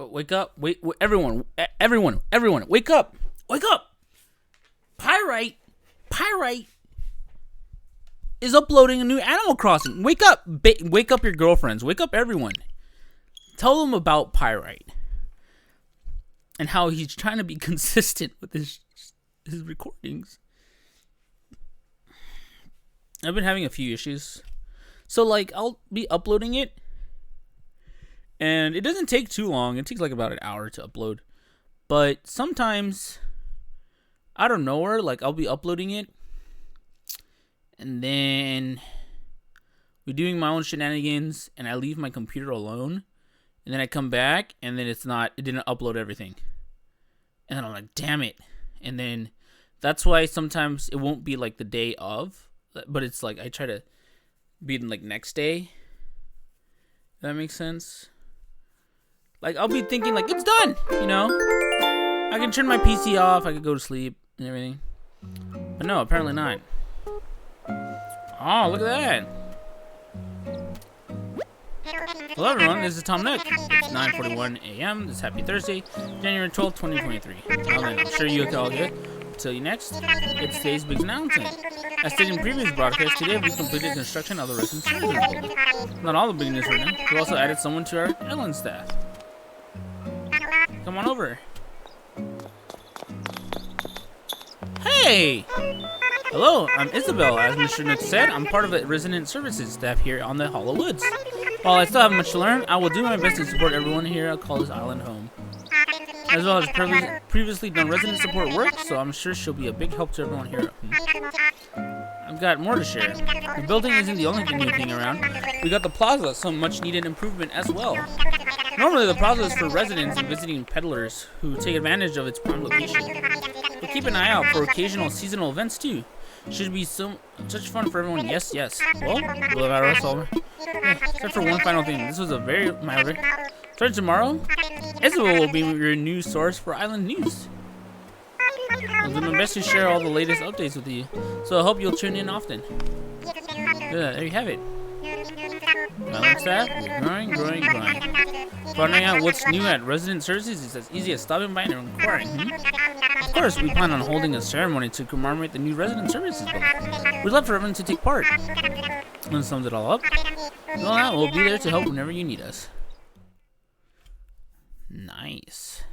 Wake up. Everyone, wake up. Wake up. Pyrite is uploading a new Animal Crossing. Wake up. Wake up your girlfriends. Wake up everyone. Tell them about Pyrite. And how he's trying to be consistent with his recordings. I've been having a few issues. So, like, I'll be uploading it. And it doesn't take too long. It takes like about an hour to upload. But sometimes, out of nowhere, like, I'll be uploading it. And then we're doing my own shenanigans. And I leave my computer alone. And then I come back. And then it didn't upload everything. And then I'm like, damn it. And then that's why sometimes it won't be like the day of. But it's like, I try to be like next day. That makes sense. Like, I'll be thinking, like, it's done, you know? I can turn my PC off, I could go to sleep and everything. But no, apparently not. Oh, look at that. Hello, everyone, this is Tom Nook. It's 9:41 a.m. This Happy Thursday, January 12th, 2023. Well, then, I'm sure you can all get. Till you next, it's today's big announcement. As stated in previous broadcasts, today we completed construction of the residence services building. Not all the big news right now. We also added someone to our Ellen staff. Come on over. Hey! Hello, I'm Isabel. As Mr. Nook said, I'm part of the resident services staff here on the Hollow Woods. While I still have much to learn, I will do my best to support everyone here at Call this island home. As well as previously done resident support work, so I'm sure she'll be a big help to everyone here. I've got more to share. The building isn't the only new thing around. We got the plaza, some much needed improvement as well. Normally the plaza is for residents and visiting peddlers who take advantage of its prime location. But keep an eye out for occasional seasonal events too. Should be such fun for everyone. Yes. Well, except for one final thing. This was a very minor. Starting tomorrow, Isabel will be your news source for island news. I'll do my best to share all the latest updates with you, so I hope you'll tune in often. Yeah, there you have it. Island staff, we're growing. Finding out what's new at resident services is as easy as stopping by and inquiring. Of course, we plan on holding a ceremony to commemorate the new resident services building. We'd love for everyone to take part. And sums it all up. Well, now we'll be there to help whenever you need us. Nice.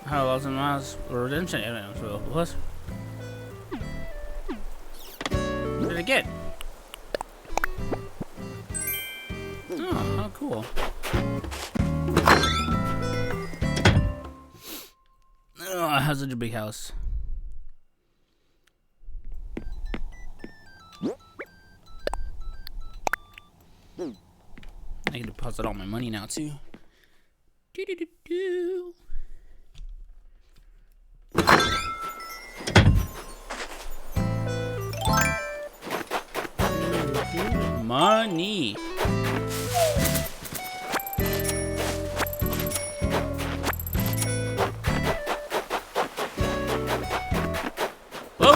How else am I redemption? What did I get? Oh, how cool. Oh, I have such a big house. I can deposit all my money now too. Money. Whoa.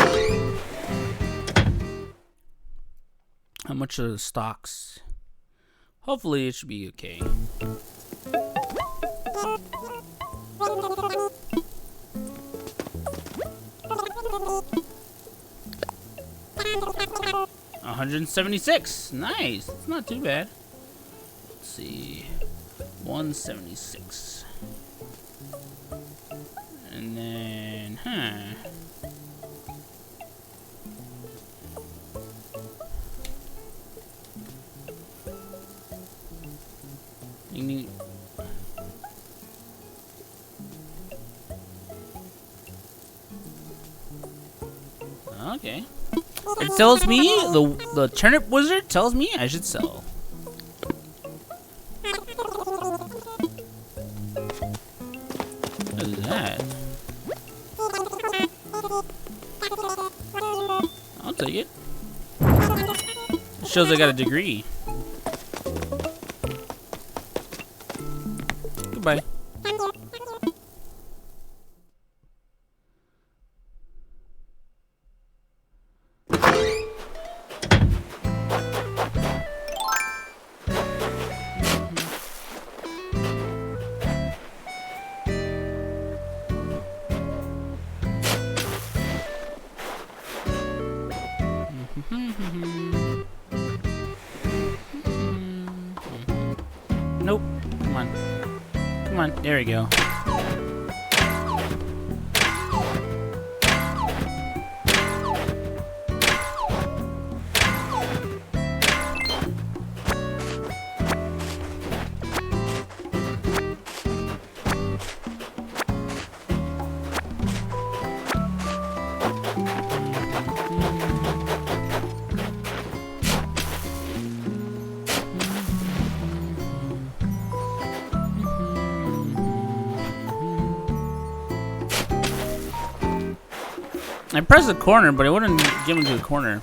How much are the stocks? Hopefully it should be okay. $176. Nice. It's not too bad. Let's see. 176. And then, Okay. It tells me, the turnip wizard tells me I should sell. What is that? I'll take it. It shows I got a degree. Goodbye. Nope. Come on. Come on. There we go. I pressed the corner, but it wouldn't give me to the corner.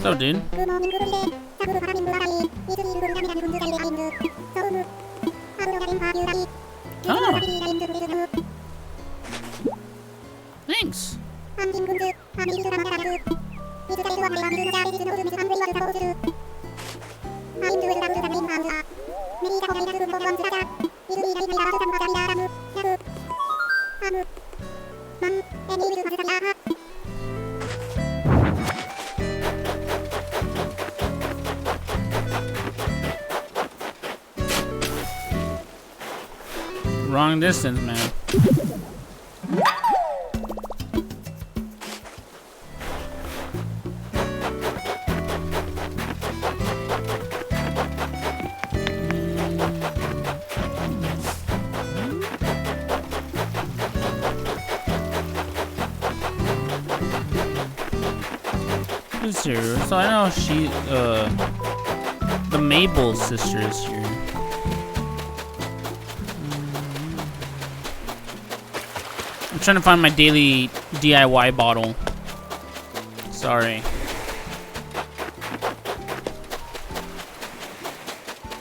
So, dude. Oh. Thanks. Wrong distance, man. Who's here? So I know she, the Mabel sister is here. I'm trying to find my daily DIY bottle. Sorry.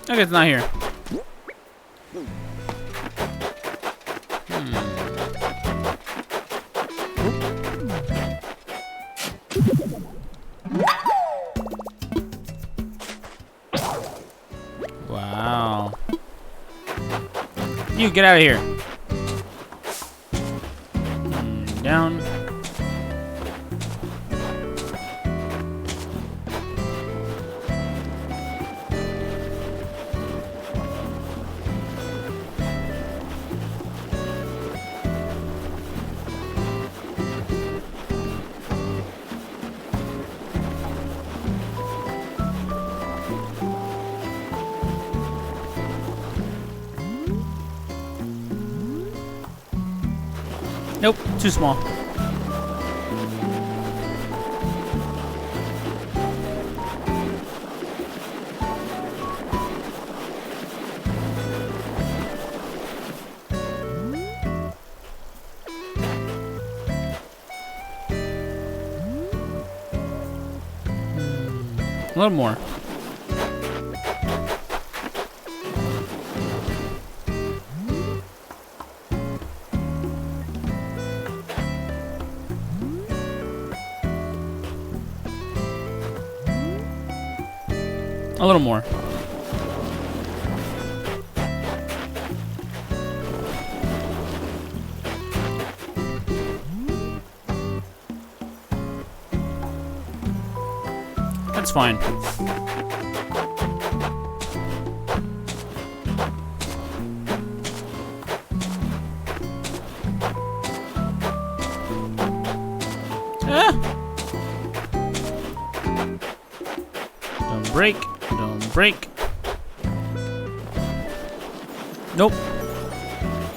Okay, it's not here. Wow. You get out of here. Down. Nope, too small. A little more. A little more. That's fine. Don't break. Don't break. Nope.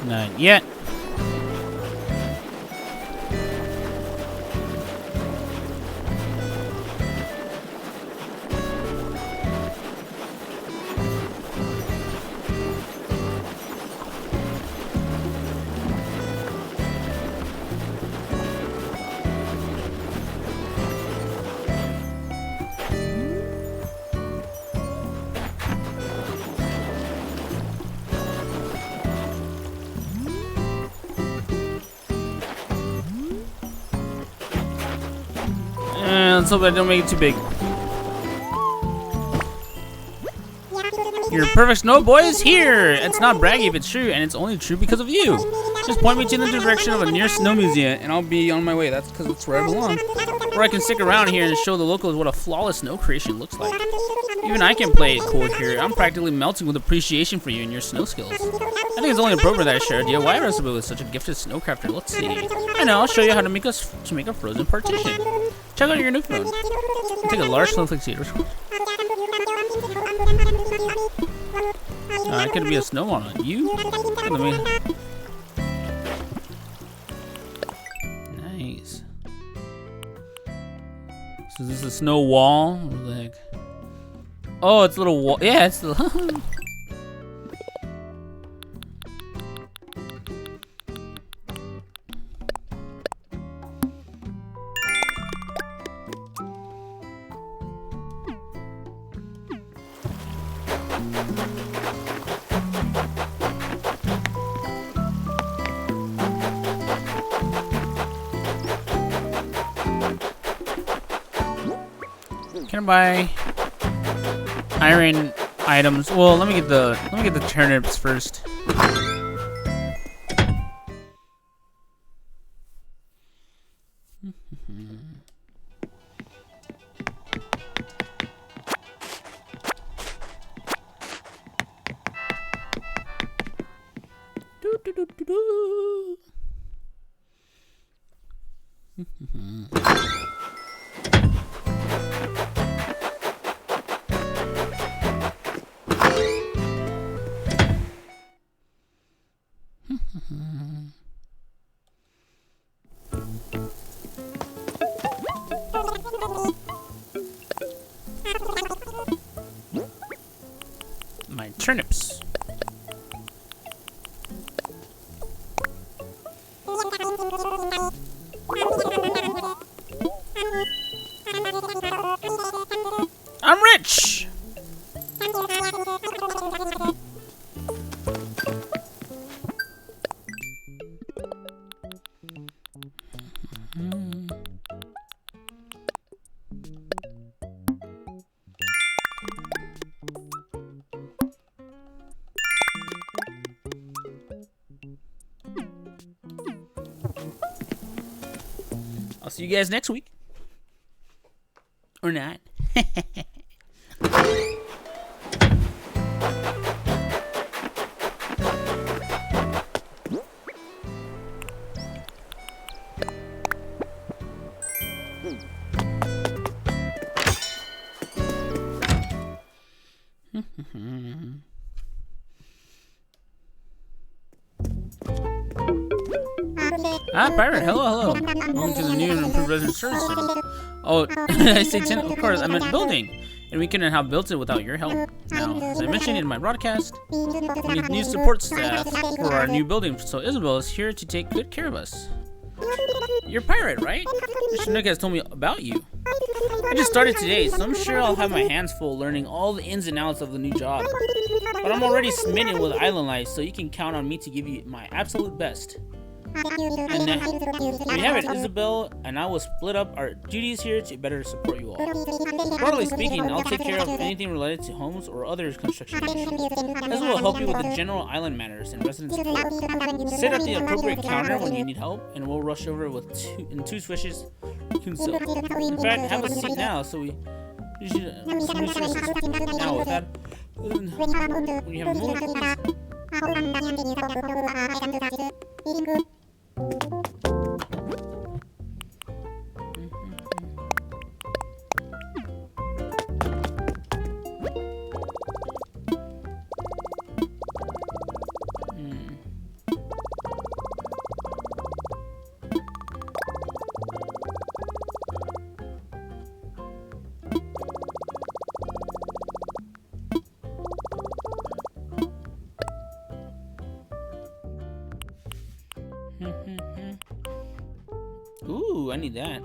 Not yet. Let's hope I don't make it too big. Your perfect snow boy is here! It's not braggy if it's true, and it's only true because of you. Just point me to the direction of a near snow museum, and I'll be on my way. That's because it's where I belong. Or I can stick around here and show the locals what a flawless snow creation looks like. Even I can play it cool here. I'm practically melting with appreciation for you and your snow skills. I think it's only appropriate that I share a DIY recipe with such a gifted snowcrafter. Let's see. I know, I'll show you how to make a frozen partition. Check out your new phone. Take a large snowflake seed. It could be a snow on you. Nice. So this is a snow wall. Like, oh, it's a little wall. Yeah, it's the. Can I buy iron items? Well, let me get the turnips first. My turnips. I'm rich. I'll see you guys next week. Or not. Ah, Pirate, hello. Welcome to the new and improved resident service center. Oh, I say 10, of course, I meant building. And we couldn't have built it without your help. Now, as I mentioned in my broadcast, we need new support staff for our new building, so Isabel is here to take good care of us. You're Pirate, right? Mr. Nook has told me about you. I just started today, so I'm sure I'll have my hands full learning all the ins and outs of the new job. But I'm already smitten with island life, so you can count on me to give you my absolute best. And there you have it, Isabel and I will split up our duties here to better support you all. Broadly speaking, I'll take care of anything related to homes or other construction issues. This will help you with the general island matters and resident support. Sit at the appropriate counter when you need help, and we'll rush over with two swishes. In fact, have a seat now so You should some resources. Now with that, when you have more Ooh, I need that.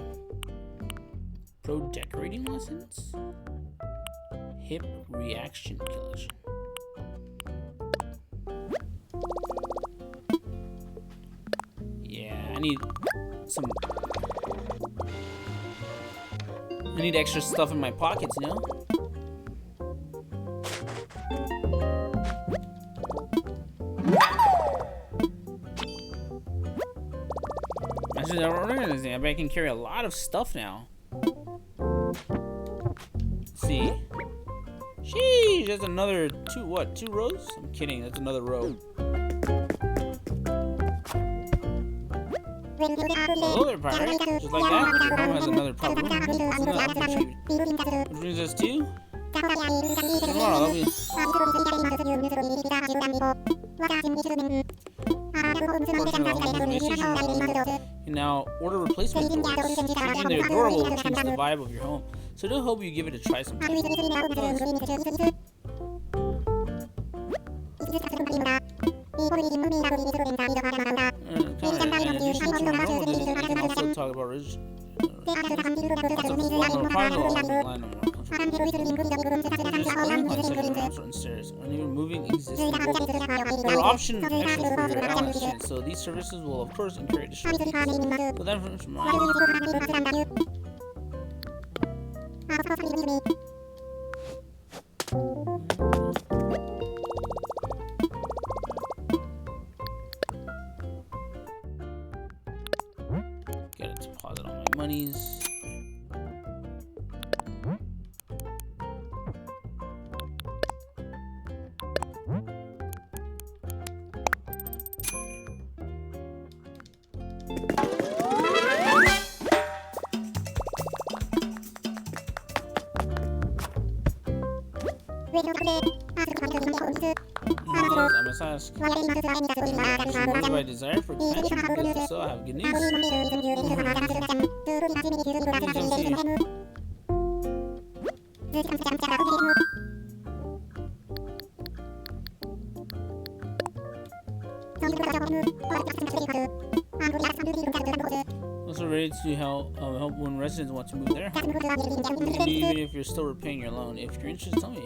Pro decorating lessons? Hip reaction collection. Yeah, I need extra stuff in my pockets, you know? I bet I can carry a lot of stuff now. See? Sheesh, that's another two rows? I'm kidding, that's another row. Hello there, Pyrite. Just like that, your home has another problem. Which brings us to tomorrow. And now order replacement doors. Changing the door will change the vibe of your home. So I do hope you give it a try sometime. I can also talk about stairs, or even moving existing walls. There are option extras for your elements, so these services will of course incur additional fees. But that information gotta deposit all my monies. I must ask, my desire for expansion, because if so, I have good news. Also ready to help when residents want to move there. Even if you're still repaying your loan. If you're interested, tell me.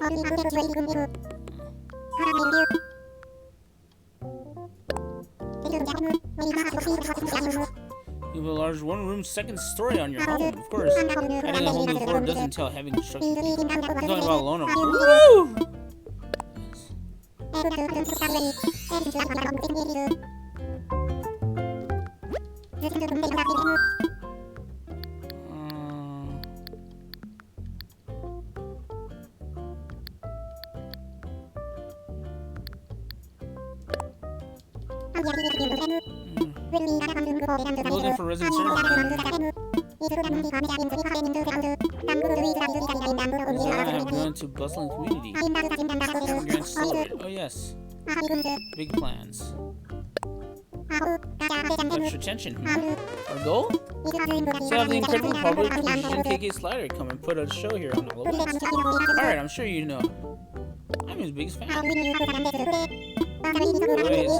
You have a large one-room second story on your home, of course. Adding a whole new floor doesn't entail heavy construction. I'm talking about a loan. Woo! Loading for resident service. I have grown to bustling community. We're going to celebrate. Oh yes. Big plans. Extra tension. Our goal? So have the incredible public KK Slider come and put a show here on Halloween. Alright, I'm sure you know. I'm his biggest fan. Anyways.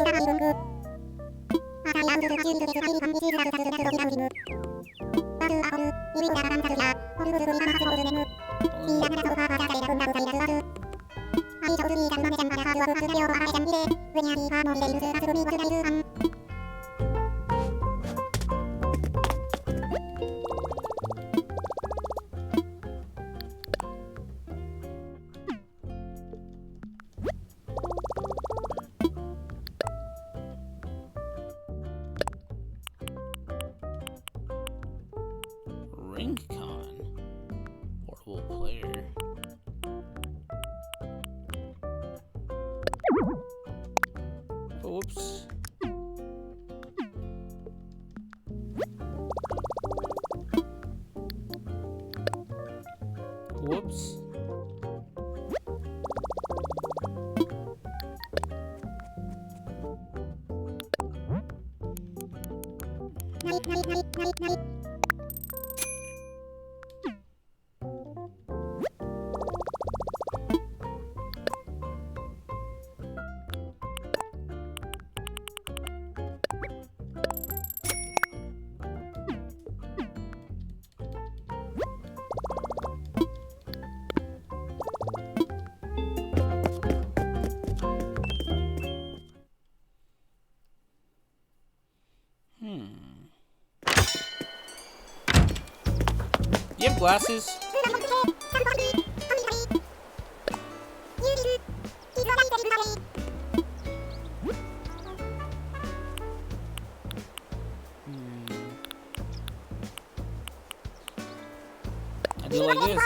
Ring Con. Portable player. You have glasses? I do like this.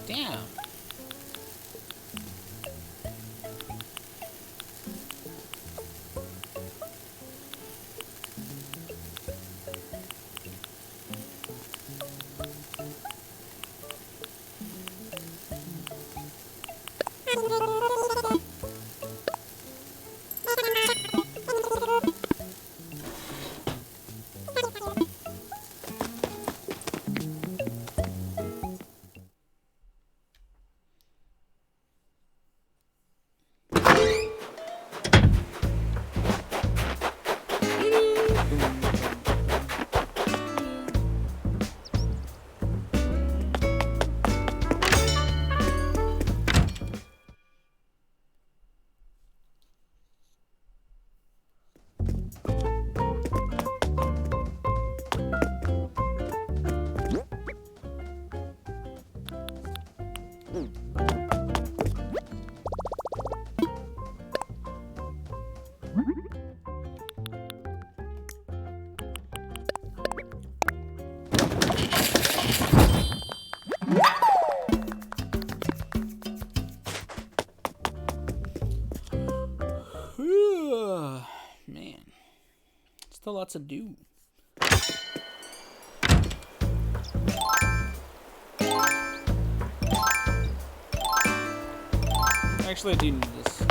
Damn. Man, still lots to do. Actually, I do need this.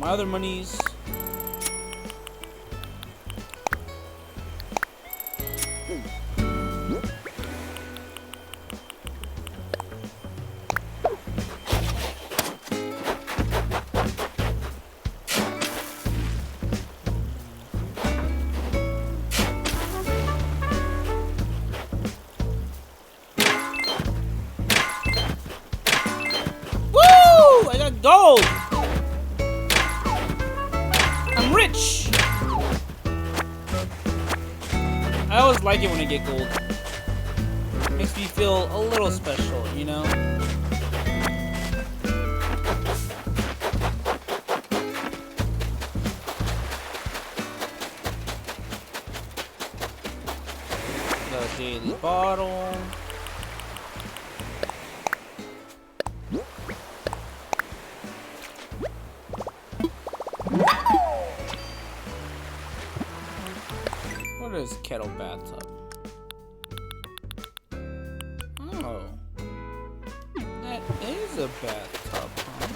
My other monies. Woo! I got gold! Rich! I always like it when I get gold. Makes me feel a little special, you know? The daily bottle. What is kettle bathtub? Oh. That is a bathtub, huh?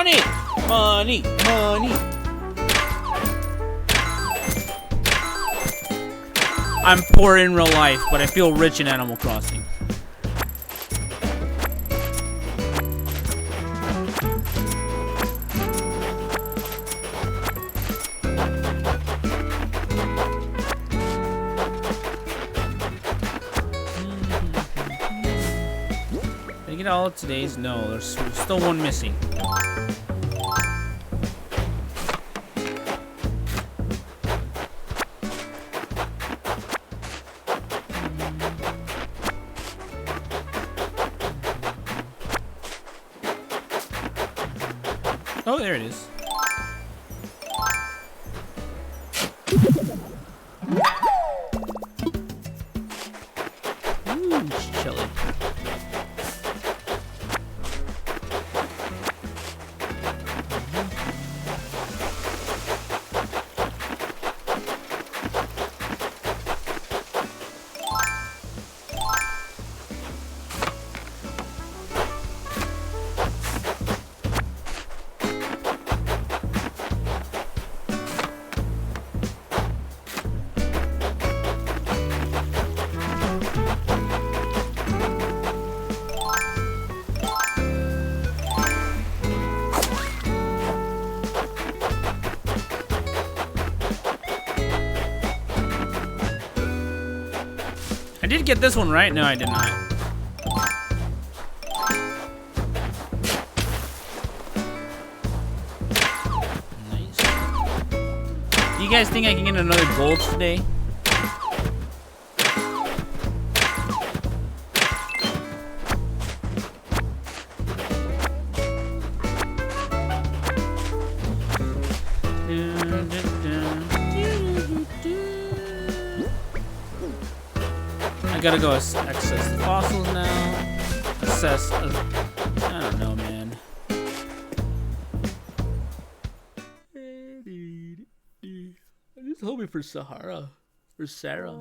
Money! Money! Money! I'm poor in real life, but I feel rich in Animal Crossing. Did I get all of today's? No, there's still one missing. Oh, there it is. Ooh, it's chilly. I did get this one right. No, I did not. Nice. Do you guys think I can get another gold today? Gotta go access the fossils now. Assess. I don't know, man. I'm just hoping for Sahara. For Sarah.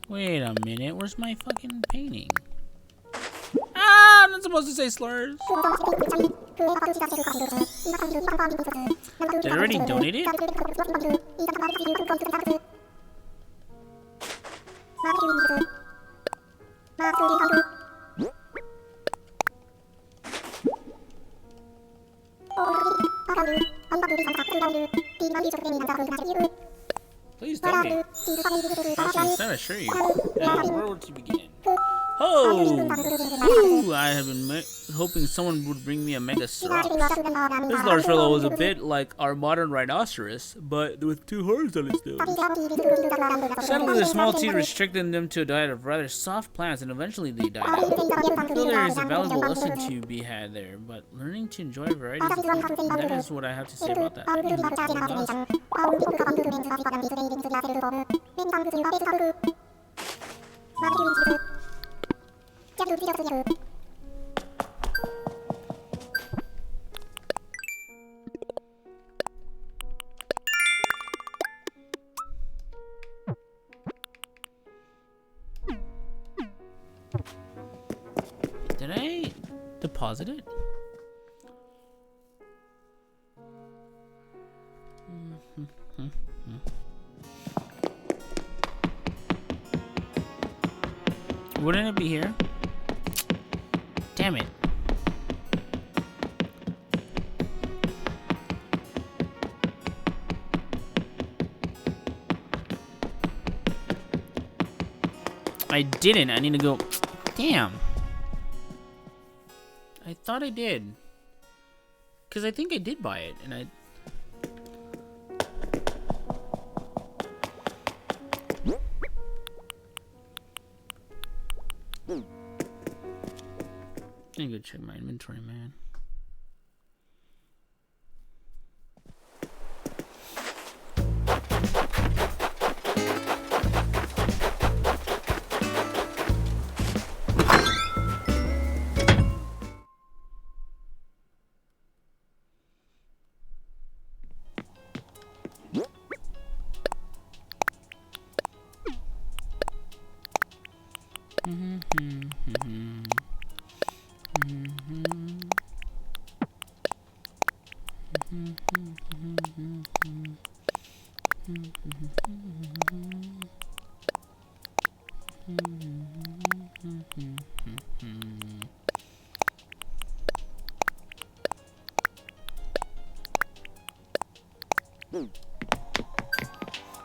Wait a minute, where's my fucking painting? Ah, I'm not supposed to say slurs. Did I already donate it? Please tell me. Actually, it's not a sure you. Now, where would you begin? Oh! I have been hoping someone would bring me a mega syrup. This large fellow was a bit like our modern rhinoceros, but with 2 horns on its nose. Suddenly, the small teeth restricted them to a diet of rather soft plants, and eventually they died out. I feel there is a valuable lesson to be had there, but learning to enjoy varieties of food, that is what I have to say about that. Did I deposit it? Wouldn't it be here? Damn it. I didn't. I need to go. Damn. I thought I did. Because I think I did buy it, and I... I need to go check my inventory, man.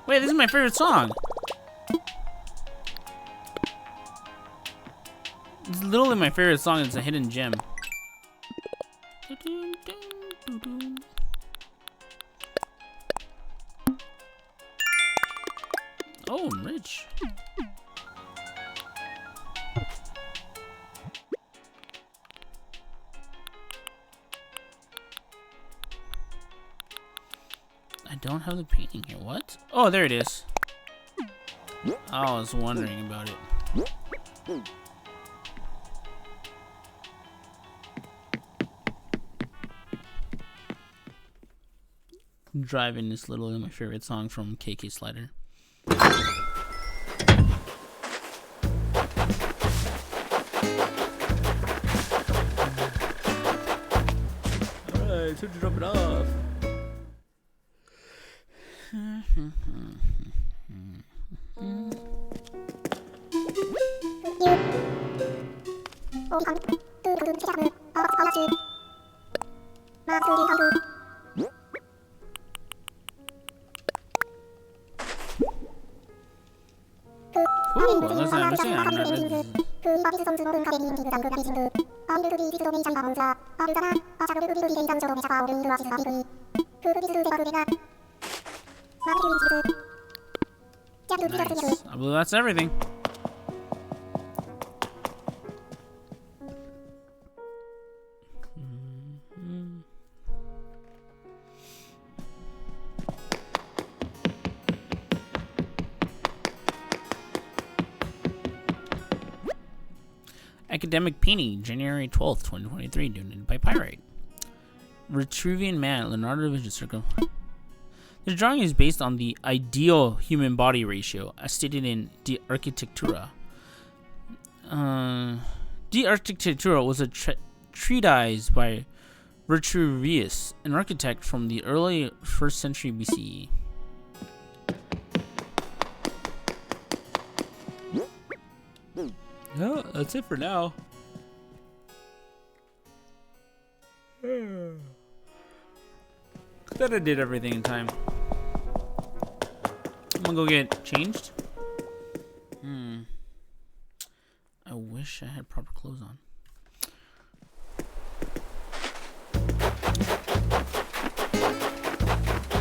Wait, this is my favorite song. It's literally my favorite song. It's a hidden gem. Oh, I'm rich. I don't have the painting here. What? Oh, there it is. I was wondering about it. Driving is literally my favorite song from KK Slider. Alright, time to drop it off. Ooh, unless I understand. Nice. I believe that's everything. Academic Painting, January 12th, 2023, donated by Pyrite. Vitruvian Man, Leonardo da Vinci Circle. The drawing is based on the ideal human body ratio, as stated in De Architectura. De Architectura was a treatise by Vitruvius, an architect from the early 1st century BCE. No, that's it for now. Glad I did everything in time. I'm gonna go get changed. I wish I had proper clothes on.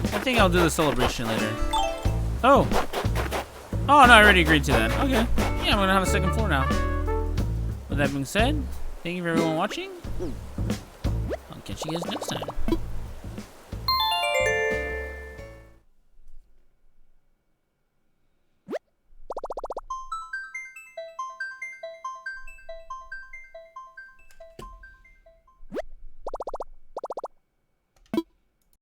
I think I'll do the celebration later. Oh! Oh, no, I already agreed to that. Okay. Yeah, I'm gonna have a second floor now. With that being said, thank you for everyone watching. I'll catch you guys next time.